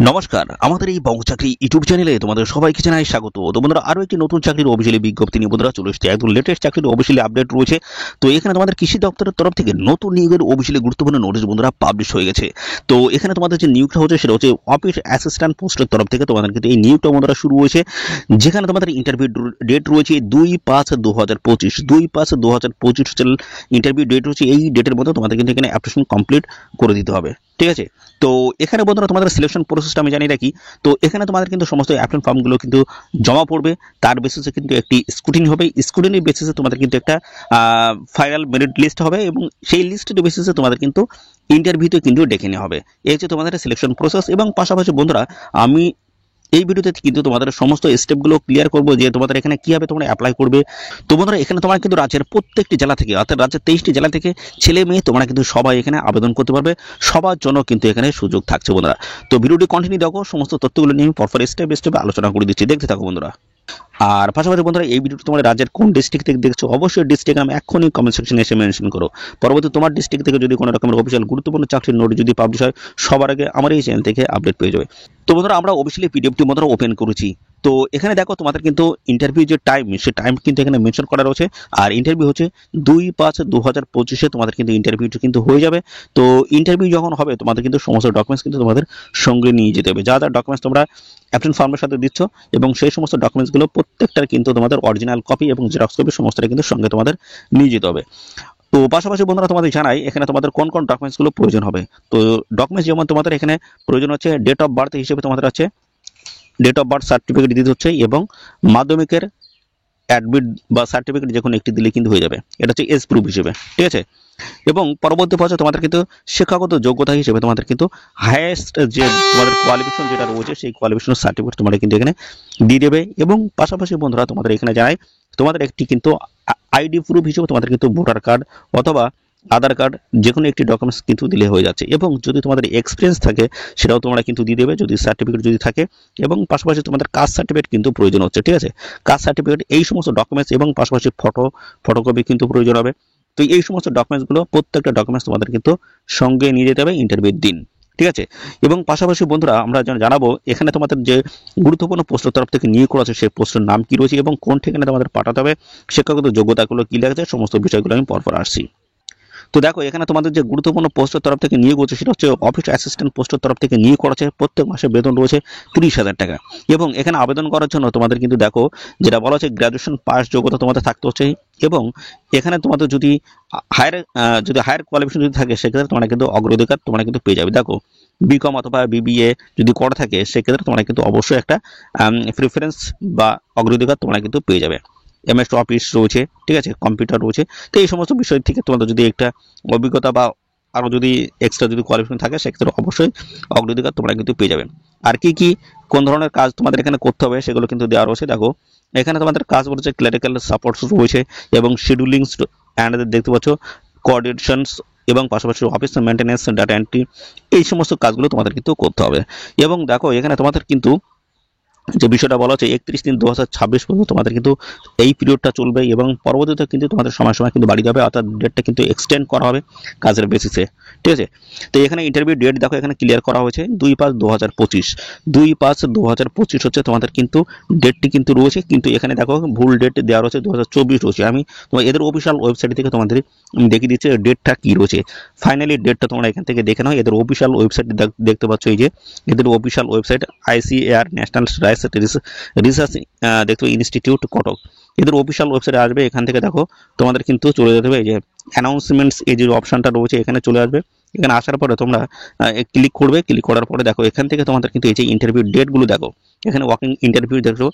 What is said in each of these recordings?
নমস্কার, আমাদের এই বঙ্গ চাকরি ইউটিউব চ্যানেলে তোমাদের সবাইকে জানাই স্বাগত। তো বন্ধুরা, আরো একটি নতুন চাকরির অফিসিয়ালি বিজ্ঞপ্তি নিয়ে বন্ধুরা চলে এসেছে। একদম লেটেস্ট চাকরির অফিসিয়ালি আপডেট রয়েছে। তো এখানে তোমাদের কৃষি দপ্তরের তরফ থেকে নতুন নিয়োগের অফিসিয়ালি গুরুত্বপূর্ণ নোটিশ বন্ধুরা পাবলিশ হয়ে গেছে। তো এখানে তোমাদের যে নিয়োগটা হচ্ছে সেটা হচ্ছে অফিস অ্যাসিস্ট্যান্ট পোস্টের তরফ থেকে তোমাদের কিন্তু এই নিয়োগটা বন্ধুরা শুরু হয়েছে, যেখানে তোমাদের ইন্টারভিউ ডেট রয়েছে 2/5/2025। 2/5/2025 হচ্ছে ইন্টারভিউ ডেট রয়েছে। এই ডেটের মধ্যে তোমাদের কিন্তু এখানে অ্যাপ্লিকেশন কমপ্লিট করে দিতে হবে, ঠিক আছে। তো এখানে বন্ধুরা তোমাদের সিলেকশন প্রসেসটা আমি জানিয়ে রাখি। তো এখানে তোমাদের কিন্তু সমস্ত অ্যাপ্লিকেশন ফর্মগুলো কিন্তু জমা পড়বে, তার বেসিসে কিন্তু একটি স্ক্রুটিনি হবে। স্ক্রুটিনি বেসিসে তোমাদের কিন্তু একটা ফাইনাল মেরিট লিস্ট হবে, এবং সেই লিস্টের বেসিসে তোমাদের কিন্তু ইন্টারভিউতে কিন্তু ডেকে নেওয়া হবে। এই হচ্ছে তোমাদের সিলেকশন প্রসেস। এবং পাশাপাশি বন্ধুরা, আমি এই ভিডিওতে কিন্তু তোমাদের সমস্ত স্টেপগুলো ক্লিয়ার করবো যে তোমাদের এখানে কিভাবে তোমরা অ্যাপ্লাই করবে। তো বন্ধুরা, এখানে তোমরা কিন্তু রাজ্যের প্রত্যেকটি জেলা থেকে, অর্থাৎ রাজ্যের 23টি জেলা থেকে ছেলে মেয়ে তোমরা কিন্তু সবাই এখানে আবেদন করতে পারবে। সবার জন্য কিন্তু এখানে সুযোগ থাকছে বন্ধুরা। তো ভিডিওটি কন্টিনিউ দেখো, সমস্ত তথ্যগুলো নিয়ে আমি পরপর স্টেপ বাই স্টেপ আলোচনা করে দিচ্ছি, দেখতে থাকো বন্ধুরা। আর পাশাপাশি বন্ধুরা, এই ভিডিওটি তোমার রাজ্যের কোন ডিস্ট্রিক্ট থেকে দেখছো অবশ্যই ডিস্ট্রিক্ট আমি এখনই কমেন্ট সেকশনে এসে মেনশন করো। পরবর্তী তোমার ডিস্ট্রিক্ট থেকে যদি কোনো রকমের অফিসিয়াল গুরুত্বপূর্ণ চাকরির নোট যদি পাবলিশ হয়, সবার আগে আমার এই চ্যানেল থেকে আপডেট পেয়ে যাবে। তো বন্ধুরা, আমরা অফিসিয়ালি পিডিএফটি বন্ধুরা ওপেন করেছি। তো এখানে দেখো তোমাদের কিন্তু ইন্টারভিউ যে টাইম, সে টাইম কিন্তু এখানে মেনশন করা রয়েছে। আর ইন্টারভিউ হচ্ছে 2/5/2025 তোমাদের কিন্তু ইন্টারভিউটি কিন্তু হয়ে যাবে। তো ইন্টারভিউ যখন হবে তোমাদের কিন্তু সমস্ত ডকুমেন্টস কিন্তু তোমাদের সঙ্গে নিয়ে যেতে হবে। যা যা ডকুমেন্টস তোমরা অ্যাপ্লিকেশন ফর্মের সাথে দিচ্ছ, এবং সেই সমস্ত ডকুমেন্টসগুলো প্রত্যেকটার কিন্তু তোমাদের অরিজিনাল কপি এবং জেরক্স কপি সমস্তটা কিন্তু সঙ্গে তোমাদের নিয়ে যেতে হবে। তো পাশাপাশি বন্ধুরা, তোমাদের জানাই এখানে তোমাদের কোন কোন ডকুমেন্টসগুলো প্রয়োজন হবে। তো ডকুমেন্টস যেমন তোমাদের এখানে প্রয়োজন হচ্ছে ডেট অফ বার্থ হিসেবে তোমাদের আছে ডেট অফ বার্থ সার্টিফিকেট দিতে হচ্ছে, এবং মাধ্যমিকের অ্যাডমিট বা সার্টিফিকেট যে কোনো একটি দিলে কিন্তু হয়ে যাবে। এটা হচ্ছে এজ প্রুফ হিসেবে, ঠিক আছে। এবং পরবর্তী পর্যায়ে তোমাদের কিন্তু শিক্ষাগত যোগ্যতা হিসেবে তোমাদের কিন্তু হাইয়েস্ট যে তোমাদের কোয়ালিফিকেশন যেটা রয়েছে, সেই কোয়ালিফিকেশন সার্টিফিকেট তোমরা কিন্তু এখানে দিয়ে দেবে। এবং পাশাপাশি বন্ধুরা, তোমাদের এখানে জানাই তোমাদের একটি কিন্তু আইডি প্রুফ হিসেবে তোমাদের কিন্তু ভোটার কার্ড অথবা আধার কার্ড যে কোনো একটি ডকুমেন্টস কিন্তু দিলে হয়ে যাচ্ছে। এবং যদি তোমাদের এক্সপিরিয়েন্স থাকে সেটাও তোমরা কিন্তু দিয়ে দেবে, যদি সার্টিফিকেট যদি থাকে। এবং পাশাপাশি তোমাদের কাস্ট সার্টিফিকেট কিন্তু প্রয়োজন হচ্ছে, ঠিক আছে। কাস্ট সার্টিফিকেট, এই সমস্ত ডকুমেন্টস, এবং পাশাপাশি ফটোকপি কিন্তু প্রয়োজন হবে। তো এই সমস্ত ডকুমেন্টসগুলো, প্রত্যেকটা ডকুমেন্টস তোমাদের কিন্তু সঙ্গে নিয়ে যেতে হবে ইন্টারভিউর দিন, ঠিক আছে। এবং পাশাপাশি বন্ধুরা, আমরা জানাবো এখানে তোমাদের যে গুরুত্বপূর্ণ পোস্টের তরফ থেকে নিয়োগ করা আছে সেই পোস্টের নাম কি রয়েছে, এবং কোন ঠিকানায় তোমাদের পাঠাতে হবে, শিক্ষাগত যোগ্যতাগুলো কি লাগছে, সমস্ত বিষয়গুলো আমি পরপর আসছি। তো দেখো, এখানে তোমাদের যে গুরুত্বপূর্ণ পোস্টের তরফ থেকে নিয়োগ হচ্ছে সেটা হচ্ছে অফিস অ্যাসিস্ট্যান্ট পোস্টের তরফ থেকে নিয়োগ করা আছে। প্রত্যেক মাসে বেতন রয়েছে 30,000 টাকা। এবং এখানে আবেদন করার জন্য তোমাদের কিন্তু দেখো যেটা বলা হচ্ছে গ্র্যাজুয়েশন পাস যোগ্যতা তোমাদের থাকতে হচ্ছে। এবং এখানে তোমাদের যদি হায়ার কোয়ালিফিকেশন যদি থাকে, সেক্ষেত্রে তোমরা কিন্তু অগ্রাধিকার তোমরা কিন্তু পেয়ে যাবে। দেখো, বিকম অথবা বিবিএ যদি করা থাকে, সেক্ষেত্রে তোমরা কিন্তু অবশ্যই একটা প্রিফারেন্স বা অগ্রাধিকার তোমরা কিন্তু পেয়ে যাবে। এমএস অফিস রয়েছে, ঠিক আছে, কম্পিউটার রয়েছে। তো এই সমস্ত বিষয় থেকে তোমাদের যদি একটা অভিজ্ঞতা বা আরও যদি এক্সট্রা যদি কোয়ালিফিকেশন থাকে, সেক্ষেত্রে অবশ্যই অগ্রাধিকার তোমরা কিন্তু পেয়ে যাবে। আর কি কি কোন ধরনের কাজ তোমাদের এখানে করতে হবে সেগুলো কিন্তু দেওয়া রয়েছে। দেখো, এখানে তোমাদের কাজ বলছে ক্লারিক্যাল সাপোর্টস রয়েছে, এবং শিডিউলিং অ্যান্ড দেখতে পাচ্ছ কোঅর্ডিনেশনস, এবং পাশাপাশি অফিস মেনটেন্যান্স, ডাটা এন্ট্রি, এই সমস্ত কাজগুলো তোমাদের কিন্তু করতে হবে। এবং দেখো, এখানে তোমাদের কিন্তু যে বিষয়টা বলা হচ্ছে 31/3/2026 পর্যন্ত তোমাদের কিন্তু এই পিরিয়ডটা চলবে, এবং পরবর্তীতে কিন্তু তোমাদের সময় সময় কিন্তু বাড়ি যাবে, অর্থাৎ ডেটটা কিন্তু এক্সটেন্ড করা হবে কাজের বেসিসে, ঠিক আছে। তো এখানে ইন্টারভিউ ডেট দেখো এখানে ক্লিয়ার করা হয়েছে 2/5/2025। 2/5/2025 হচ্ছে তোমাদের কিন্তু ডেটটি কিন্তু রয়েছে, কিন্তু এখানে দেখো ভুল ডেট দেওয়া রয়েছে 2024 রয়েছে। আমি তোমার এদের অফিসিয়াল ওয়েবসাইট থেকে তোমাদের দেখিয়ে দিচ্ছি ডেটটা কি রয়েছে। ফাইনালি ডেটটা তোমরা এখান থেকে দেখে নাও। এদের অফিসিয়াল ওয়েবসাইট দেখতে পাচ্ছ, এই যে এদের official website ICAR national research দেখো ইনস্টিটিউট কটক, এদের অফিসিয়াল ওয়েবসাইটে আসবে। এখান থেকে দেখো তোমাদের কিন্তু চলে যেতে হবে এই যে অ্যানাউন্সমেন্টস, এই যে অপশনটা রয়েছে এখানে চলে আসবে। এখানে আসার পরে তোমরা ক্লিক করবে। ক্লিক করার পরে দেখো এখান থেকে তোমাদের কিন্তু এই যে ইন্টারভিউ ডেটগুলো দেখো, এখানে ওয়াকিং ইন্টারভিউ দেখো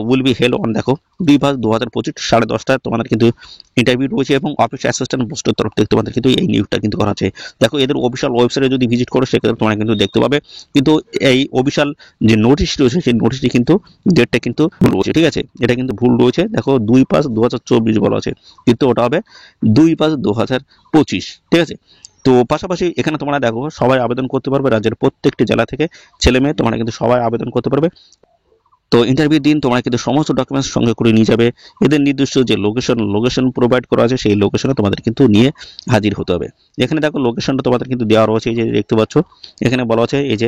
উইল বি হেল্ড অন, দেখো 2/5/2025 10:30 তোমাদের কিন্তু ইন্টারভিউ রয়েছে। এবং অফিস অ্যাসিস্ট্যান্ট পোস্টের তরফ থেকে তোমাদের কিন্তু এই নিয়োগটা কিন্তু করা আছে। দেখো, এদের অফিসিয়াল ওয়েবসাইটে যদি ভিজিট করো, সেক্ষেত্রে তোমরা কিন্তু দেখতে পাবে। কিন্তু এই অফিসিয়াল যে নোটিশ রয়েছে, সেই নোটিশটি কিন্তু ডেটটা কিন্তু ভুল রয়েছে, ঠিক আছে, এটা কিন্তু ভুল রয়েছে। দেখো 2/5/2024 বলা আছে, কিন্তু ওটা হবে 2/5/2025, ঠিক আছে। তো পাশাপাশি এখানে তোমরা দেখো সবাই আবেদন করতে পারবে, রাজ্যের প্রত্যেকটি জেলা থেকে ছেলে মেয়ে তোমরা কিন্তু সবাই আবেদন করতে পারবে। তো ইন্টারভিউ দিন তোমরা কিন্তু সমস্ত ডকুমেন্টস সঙ্গে করে নিয়ে যাবে। এদের নির্দিষ্ট যে লোকেশন প্রোভাইড করা আছে সেই লোকেশনে তোমাদের কিন্তু নিয়ে হাজির হতে হবে। এখানে দেখো লোকেশনটা তোমাদের কিন্তু দেওয়া রয়েছে, এই যে দেখতে পাচ্ছ এখানে বলা আছে এই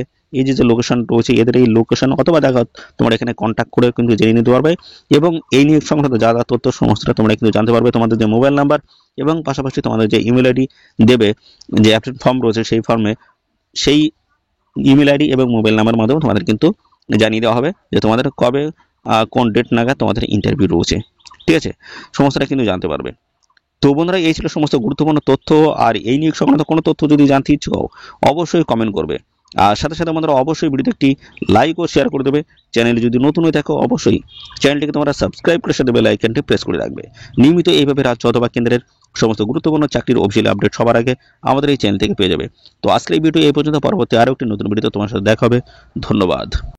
যে লোকেশন রয়েছে, এদের এই লোকেশন অথবা দেখো তোমরা এখানে কন্ট্যাক্ট করে কিন্তু জেনে নিতে পারবে এবং এই নিয়োগ সংক্রান্ত যা যা তথ্য সমস্তটা তোমরা কিন্তু জানতে পারবে। তোমাদের যে মোবাইল নাম্বার এবং পাশাপাশি তোমাদের যে ইমেল আইডি দেবে, যে অ্যাপ্লিকেশন ফর্ম রয়েছে সেই ফর্মে সেই ইমেল আইডি এবং মোবাইল নাম্বার মাধ্যমে তোমাদের কিন্তু জানিয়ে দেওয়া হবে যে তোমাদের কবে কোন ডেট নাগাদ তোমাদের ইন্টারভিউ রয়েছে। ঠিক আছে, সমস্তটা কিন্তু জানতে পারবে। তো বন্ধুরা, এই ছিল সমস্ত গুরুত্বপূর্ণ তথ্য। আর এই নিয়োগ সংক্রান্ত কোনো তথ্য যদি জানতে ইচ্ছুক হও অবশ্যই কমেন্ট করবে। আর সাথে সাথে বন্ধুরা অবশ্যই ভিডিওতে একটি লাইক ও শেয়ার করে দেবে। চ্যানেলে যদি নতুন হয়ে থাকো অবশ্যই চ্যানেলটিকে তোমরা সাবস্ক্রাইব করে সাথে বেল আইকনটি প্রেস করে রাখবে। নিয়মিত এইভাবে রাজ্য অথবা কেন্দ্রের সমস্ত গুরুত্বপূর্ণ চাকরির অফিসিয়াল আপডেট সবার আগে আমাদের এই চ্যানেল থেকে পেয়ে যাবে। তো আজকের এই ভিডিও এই পর্যন্ত, পরবর্তী আরও একটি নতুন ভিডিওতে তোমার সাথে দেখা হবে। ধন্যবাদ।